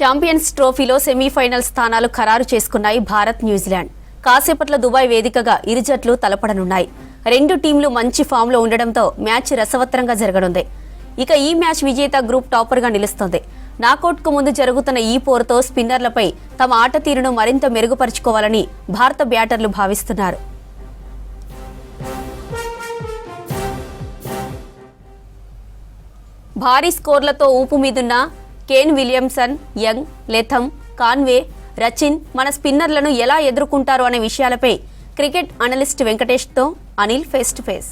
Champions ట్రోఫీలో semi-final స్థానాలు ఖరారు చేసుకున్నాయి భారత్ న్యూజిలాండ్. కాసేపట్లో దుబాయ్ వేదికగా ఇరు జట్లు తలపడనున్నాయి. రెండు టీంలు మంచి ఫామ్లో ఉండడంతో మ్యాచ్ రసవత్తరంగా జరగనుంది. ఇక ఈ మ్యాచ్ విజేత గ్రూప్ టాపర్గా నిలుస్తోంది. నాకౌట్కు ముందు జరుగుతున్న ఈ పోరుతో స్పిన్నర్లపై తమ ఆట తీరును మరింత మెరుగుపరుచుకోవాలని భారత బ్యాటర్లు భావిస్తున్నారు. భారీ స్కోర్లతో ఊపు మీదున్న Kane Williamson, Young, Latham, Conway, Rachin మన స్పిన్నర్లను ఎలా ఎదుర్కొంటారు అనే విషయాలపై క్రికెట్ అనలిస్ట్ వెంకటేష్తో Anil face to face.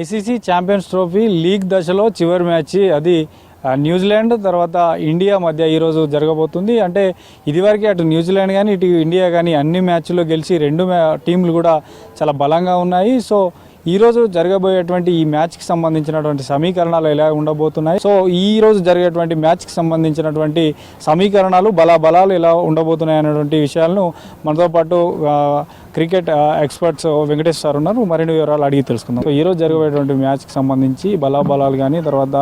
ICC champions trophy league దశలో చివరి మ్యాచ్ అది న్యూజిలాండ్ తర్వాత ఇండియా మధ్య ఈరోజు జరగబోతుంది. అంటే ఇదివరకు అటు న్యూజిలాండ్ కానీ ఇటు ఇండియా కానీ అన్ని మ్యాచ్ల్లో గెలిచి రెండు టీంలు కూడా చాలా బలంగా ఉన్నాయి. సో ఈరోజు జరగబోయేటువంటి ఈ మ్యాచ్కి సంబంధించినటువంటి సమీకరణాలు ఎలా ఉండబోతున్నాయి, సో ఈరోజు జరిగేటువంటి మ్యాచ్కి సంబంధించినటువంటి సమీకరణాలు బలాలు ఎలా ఉండబోతున్నాయి అనేటువంటి విషయాలను మనతో పాటు క్రికెట్ ఎక్స్పర్ట్స్ వెంకటేష్ సార్ ఉన్నారు. మరిన్ని వివరాలు అడిగి తెలుసుకుందాం. సో ఈరోజు జరగబోయేటువంటి మ్యాచ్కి సంబంధించి బలాలు కానీ తర్వాత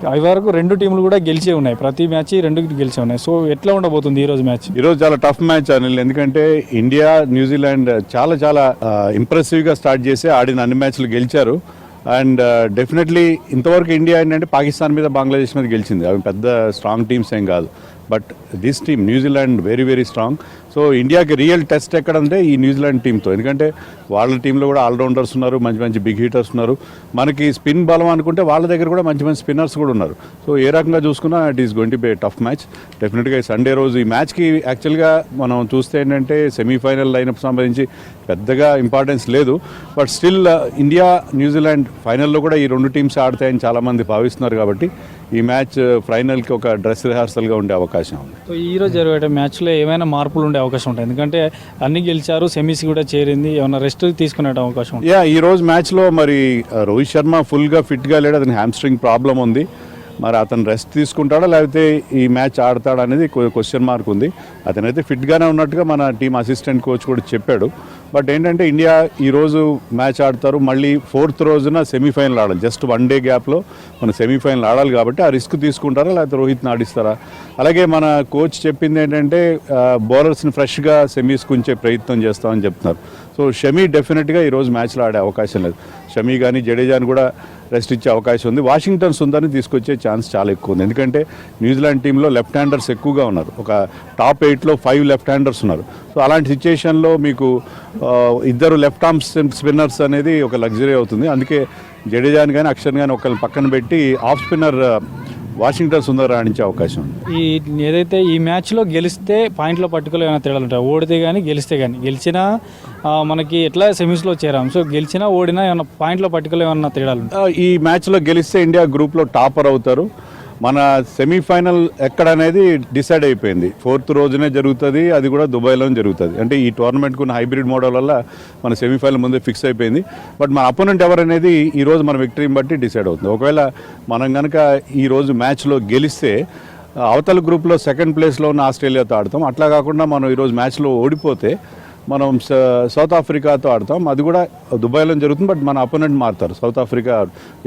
అవి వరకు రెండు టీంలు కూడా గెలిచే ఉన్నాయి. ప్రతి మ్యాచ్ రెండు గెలిచే ఉన్నాయి. సో ఎట్లా ఉండబోతుంది ఈరోజు మ్యాచ్? ఈరోజు చాలా టఫ్ మ్యాచ్ అనిల్, ఎందుకంటే ఇండియా న్యూజిలాండ్ చాలా ఇంప్రెసివ్గా స్టార్ట్ చేసి ఆడిన అన్ని మ్యాచ్లు గెలిచారు. అండ్ డెఫినెట్లీ ఇంతవరకు ఇండియా ఏంటంటే పాకిస్తాన్ మీద బంగ్లాదేశ్ మీద గెలిచింది. అవి పెద్ద స్ట్రాంగ్ టీమ్స్ ఏం కాదు. But this team New Zealand very strong. So ఇండియాకి రియల్ టెస్ట్ ఎక్కడంటే ఈ న్యూజిలాండ్ టీంతో, ఎందుకంటే వాళ్ళ టీంలో కూడా ఆల్రౌండర్స్ ఉన్నారు, మంచి బిగ్ హీటర్స్ ఉన్నారు. మనకి స్పిన్ బలం అనుకుంటే వాళ్ళ దగ్గర కూడా మంచి స్పిన్నర్స్ కూడా ఉన్నారు. సో ఏ రకంగా చూసుకున్నా it is going to be tough match. డెఫినెట్గా సండే రోజు ఈ మ్యాచ్కి యాక్చువల్గా మనం చూస్తే ఏంటంటే సెమీఫైనల్ లైనప్ సంబంధించి పెద్దగా ఇంపార్టెన్స్ లేదు. బట్ స్టిల్ ఇండియా న్యూజిలాండ్ ఫైనల్లో కూడా ఈ రెండు టీమ్స్ ఆడతాయని చాలామంది భావిస్తున్నారు. కాబట్టి ఈ మ్యాచ్ ఫైనల్కి ఒక డ్రెస్ రిహార్సల్గా ఉండే అవకాశం ఉంది. సో ఈరోజు జరిగే మ్యాచ్లో ఏమైనా మార్పులు ఉండే అవకాశం ఉంటాయి, ఎందుకంటే అన్ని గెలిచారు, సెమీస్ కూడా చేరింది, ఏమైనా రెస్ట్ తీసుకునే అవకాశం ఉంది? ఈ రోజు మ్యాచ్లో మరి రోహిత్ శర్మ ఫుల్గా ఫిట్గా లేడు, అతని హ్యామ్స్ట్రింగ్ ప్రాబ్లం ఉంది. మరి అతను రెస్ట్ తీసుకుంటాడా లేకపోతే ఈ మ్యాచ్ ఆడతాడా అనేది క్వశ్చన్ మార్క్ ఉంది. అతనైతే ఫిట్గానే ఉన్నట్టుగా మన టీం అసిస్టెంట్ కోచ్ కూడా చెప్పాడు. బట్ ఏంటంటే ఇండియా ఈరోజు మ్యాచ్ ఆడతారు, మళ్ళీ 4th రోజున సెమీఫైనల్ ఆడాలి. జస్ట్ 1 డే గ్యాప్లో మన సెమీఫైనల్ ఆడాలి. కాబట్టి ఆ రిస్క్ తీసుకుంటారా లేకపోతే రోహిత్ని ఆడిస్తారా? అలాగే మన కోచ్ చెప్పింది ఏంటంటే బౌలర్స్ని ఫ్రెష్గా సెమీస్కి ఉంచే ప్రయత్నం చేస్తామని చెప్తున్నారు. సో షమీ డెఫినెట్గా ఈరోజు మ్యాచ్లో ఆడే అవకాశం లేదు. షమీ కానీ జడేజాని కూడా రెస్ట్ ఇచ్చే అవకాశం ఉంది. వాషింగ్టన్ సుందర్ని తీసుకొచ్చే ఛాన్స్ చాలా ఎక్కువ ఉంది, ఎందుకంటే న్యూజిలాండ్ టీంలో లెఫ్ట్ హ్యాండర్స్ ఎక్కువగా ఉన్నారు. ఒక టాప్ 8లో 5 లెఫ్ట్ హ్యాండర్స్ ఉన్నారు. సో అలాంటి సిచ్యుయేషన్లో మీకు ఇద్దరు లెఫ్ట్ ఆర్మ్ స్పిన్నర్స్ అనేది ఒక లగ్జరీ అవుతుంది. అందుకే జడేజాని కానీ అక్షర్ కానీ ఒకరిని పక్కన పెట్టి ఆఫ్ స్పిన్నర్ వాషింగ్టన్ సుందర్ రాణించే అవకాశం ఉంది. ఏదైతే ఈ మ్యాచ్లో గెలిస్తే పాయింట్లో పట్టుకులో ఏమైనా తేడాలు ఉంటాయి? ఓడితే కానీ గెలిస్తే కానీ, గెలిచినా మనకి ఎట్లా సెమీస్లో చేరాం, సో గెలిచినా ఓడినా ఏమైనా పాయింట్లో పట్టుకులో ఏమన్నా తేడాలు ఉంటాయి? ఈ మ్యాచ్లో గెలిస్తే ఇండియా గ్రూప్లో టాపర్ అవుతారు. మన సెమీఫైనల్ ఎక్కడనేది డిసైడ్ అయిపోయింది. 4th రోజునే జరుగుతుంది, అది కూడా దుబాయ్లోనే జరుగుతుంది. అంటే ఈ టోర్నమెంట్కు ఉన్న హైబ్రిడ్ మోడల్ వల్ల మన సెమీఫైనల్ ముందే ఫిక్స్ అయిపోయింది. బట్ మన అపోనెంట్ ఎవరనేది ఈరోజు మన విక్టరీని బట్టి డిసైడ్ అవుతుంది. ఒకవేళ మనం కనుక ఈరోజు మ్యాచ్లో గెలిస్తే అవతల గ్రూప్లో 2nd ప్లేస్లో ఉన్న ఆస్ట్రేలియాతో ఆడతాం. అట్లా కాకుండా మనం ఈరోజు మ్యాచ్లో ఓడిపోతే మనం సౌత్ ఆఫ్రికాతో ఆడతాం. అది కూడా దుబాయ్లో జరుగుతుంది. బట్ మన అపోనెంట్ మారుతారు, సౌత్ ఆఫ్రికా.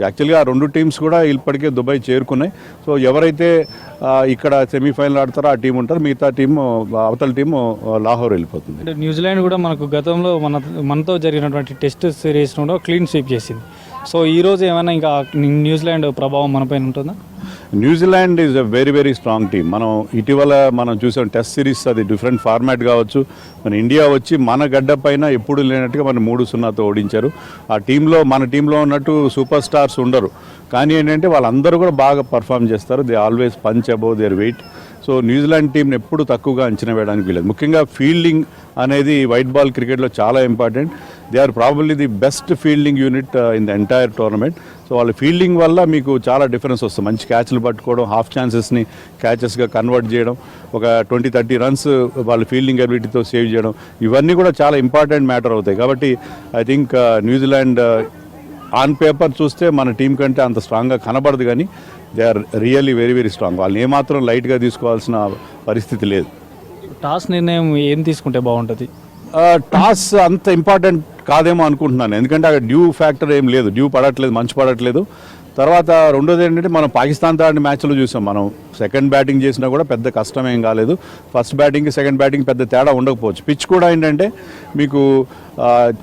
యాక్చువల్గా ఆ రెండు టీమ్స్ కూడా ఇప్పటికే దుబాయ్ చేరుకున్నాయి. సో ఎవరైతే ఇక్కడ సెమీఫైనల్ ఆడతారో ఆ టీం ఉంటారు, మిగతా టీము అవతల టీము లాహోర్ వెళ్ళిపోతుంది. అంటే న్యూజిలాండ్ కూడా మనకు గతంలో మనతో జరిగినటువంటి టెస్ట్ సిరీస్ కూడా క్లీన్ స్వీప్ చేసింది. సో ఈరోజు ఏమైనా ఇంకా న్యూజిలాండ్ ప్రభావం మనపైన ఉంటుందా? New Zealand is a very strong team. ఇటీవల మనం చూసాం టెస్ట్ సిరీస్, అది డిఫరెంట్ ఫార్మాట్ కావచ్చు. మన ఇండియా వచ్చి మన గడ్డ పైన ఎప్పుడు లేనట్టుగా మన 3-0తో ఓడించారు. ఆ టీంలో మన టీంలో ఉన్నట్టు సూపర్ స్టార్స్ ఉండరు, కానీ ఏంటంటే వాళ్ళందరూ కూడా బాగా పర్ఫామ్ చేస్తారు. They always punch above their weight. So New Zealand టీంని ఎప్పుడు తక్కువగా అంచనా వేయడానికి వీలేదు. ముఖ్యంగా ఫీల్డింగ్ అనేది వైట్ బాల్ క్రికెట్లో చాలా important. They are probably the best fielding unit in the entire tournament. So వాళ్ళ ఫీల్డింగ్ వల్ల మీకు చాలా డిఫరెన్స్ వస్తుంది. మంచి క్యాచ్లు పట్టుకోవడం, హాఫ్ ఛాన్సెస్ని క్యాచెస్గా కన్వర్ట్ చేయడం, ఒక 20-30 రన్స్ వాళ్ళ ఫీల్డింగ్ అబిలిటీతో సేవ్ చేయడం, ఇవన్నీ కూడా చాలా ఇంపార్టెంట్ మ్యాటర్ అవుతాయి. కాబట్టి I think New Zealand on paper చూస్తే మన టీం కంటే అంత స్ట్రాంగ్గా కనబడదు, కానీ they are really very strong. వాళ్ళని ఏమాత్రం లైట్గా తీసుకోవాల్సిన పరిస్థితి లేదు. టాస్ నిర్ణయం ఏం తీసుకుంటే బాగుంటుంది? టాస్ అంత ఇంపార్టెంట్ కాదేమో అనుకుంటున్నాను, ఎందుకంటే అక్కడ డ్యూ ఫ్యాక్టర్ ఏం లేదు, డ్యూ పడట్లేదు, మంచు పడట్లేదు. తర్వాత రెండోది ఏంటంటే మనం పాకిస్తాన్తో ఆడిన మ్యాచ్లో చూసాం. మనం సెకండ్ బ్యాటింగ్ చేసినా కూడా పెద్ద కష్టం ఏం కాలేదు. ఫస్ట్ బ్యాటింగ్ సెకండ్ బ్యాటింగ్ పెద్ద తేడా ఉండకపోవచ్చు. పిచ్ కూడా ఏంటంటే మీకు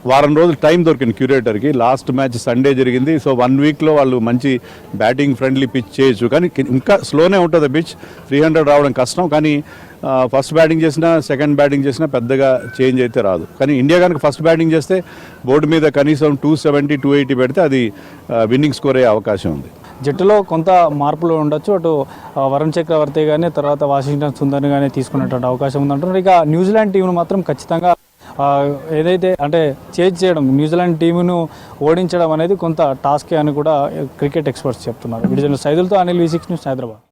వారం రోజులు టైం దొరికింది క్యూరేటర్కి. లాస్ట్ మ్యాచ్ సండే జరిగింది. సో 1 వీక్లో వాళ్ళు మంచి బ్యాటింగ్ ఫ్రెండ్లీ పిచ్ చేయొచ్చు. కానీ ఇంకా స్లోనే ఉంటుంది పిచ్. 300 రావడం కష్టం. కానీ ఫస్ట్ బ్యాటింగ్ చేసినా సెకండ్ బ్యాటింగ్ చేసినా పెద్దగా చేంజ్ అయితే రాదు. కానీ ఇండియా కనుక ఫస్ట్ బ్యాటింగ్ చేస్తే బోర్డు మీద కనీసం 270, 280 పెడితే అది విన్నింగ్ స్కోర్ అయ్యే అవకాశం ఉంది. జట్టులో కొంత మార్పులు ఉండొచ్చు. అటు వరుణ్ చక్రవర్తి కానీ తర్వాత వాషింగ్టన్ సుందర్ కానీ తీసుకునేటువంటి అవకాశం ఉందంటున్నారు. ఇక న్యూజిలాండ్ టీంను మాత్రం ఖచ్చితంగా ఏదైతే అంటే చేంజ్ చేయడం, న్యూజిలాండ్ టీమును ఓడించడం అనేది కొంత టాస్కే అని కూడా క్రికెట్ ఎక్స్పర్ట్స్ చెప్తున్నారు. వీడియో సైదులతో అనిల్ V6 న్యూస్, హైదరాబాద్.